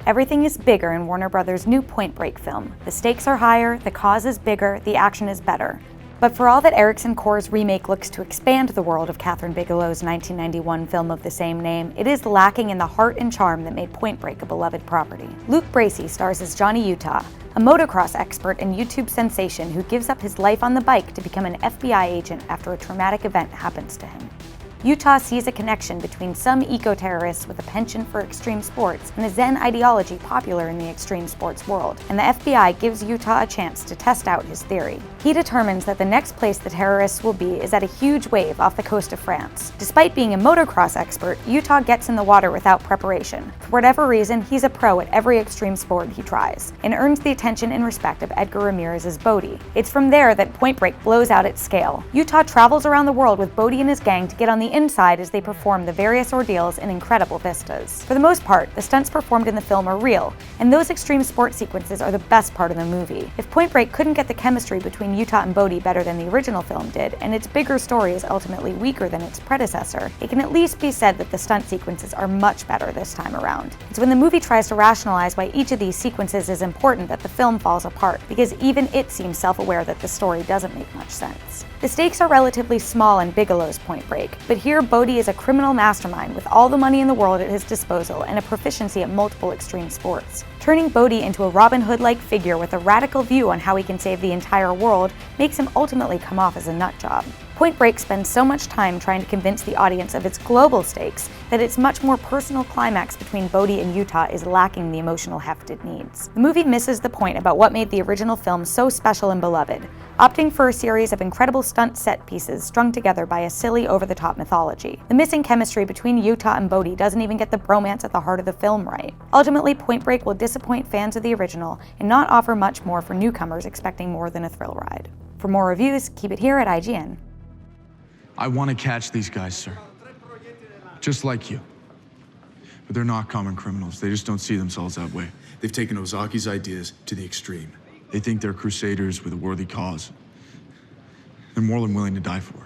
Everything is bigger in Warner Brothers' new Point Break film. The stakes are higher, the cause is bigger, the action is better. But for all that Erickson Core's remake looks to expand the world of Kathryn Bigelow's 1991 film of the same name, it is lacking in the heart and charm that made Point Break a beloved property. Luke Bracey stars as Johnny Utah, a motocross expert and YouTube sensation who gives up his life on the bike to become an FBI agent after a traumatic event happens to him. Utah sees a connection between some eco-terrorists with a penchant for extreme sports and a Zen ideology popular in the extreme sports world, and the FBI gives Utah a chance to test out his theory. He determines that the next place the terrorists will be is at a huge wave off the coast of France. Despite being a motocross expert, Utah gets in the water without preparation. For whatever reason, he's a pro at every extreme sport he tries, and earns the attention and respect of Edgar Ramirez's Bodhi. It's from there that Point Break blows out its scale. Utah travels around the world with Bodhi and his gang to get on the inside as they perform the various ordeals in incredible vistas. For the most part, the stunts performed in the film are real, and those extreme sports sequences are the best part of the movie. If Point Break couldn't get the chemistry between Utah and Bodhi better than the original film did, and its bigger story is ultimately weaker than its predecessor, it can at least be said that the stunt sequences are much better this time around. It's when the movie tries to rationalize why each of these sequences is important that the film falls apart, because even it seems self-aware that the story doesn't make much sense. The stakes are relatively small in Bigelow's Point Break, but here Bodhi is a criminal mastermind with all the money in the world at his disposal and a proficiency at multiple extreme sports. Turning Bodhi into a Robin Hood-like figure with a radical view on how he can save the entire world makes him ultimately come off as a nut job. Point Break spends so much time trying to convince the audience of its global stakes that its much more personal climax between Bodhi and Utah is lacking the emotional heft it needs. The movie misses the point about what made the original film so special and beloved, opting for a series of incredible stunt set pieces strung together by a silly, over-the-top mythology. The missing chemistry between Utah and Bodhi doesn't even get the bromance at the heart of the film right. Ultimately, Point Break will disappoint fans of the original and not offer much more for newcomers expecting more than a thrill ride. For more reviews, keep it here at IGN. I want to catch these guys, sir. Just like you. But they're not common criminals. They just don't see themselves that way. They've taken Ozaki's ideas to the extreme. They think they're crusaders with a worthy cause. They're more than willing to die for it.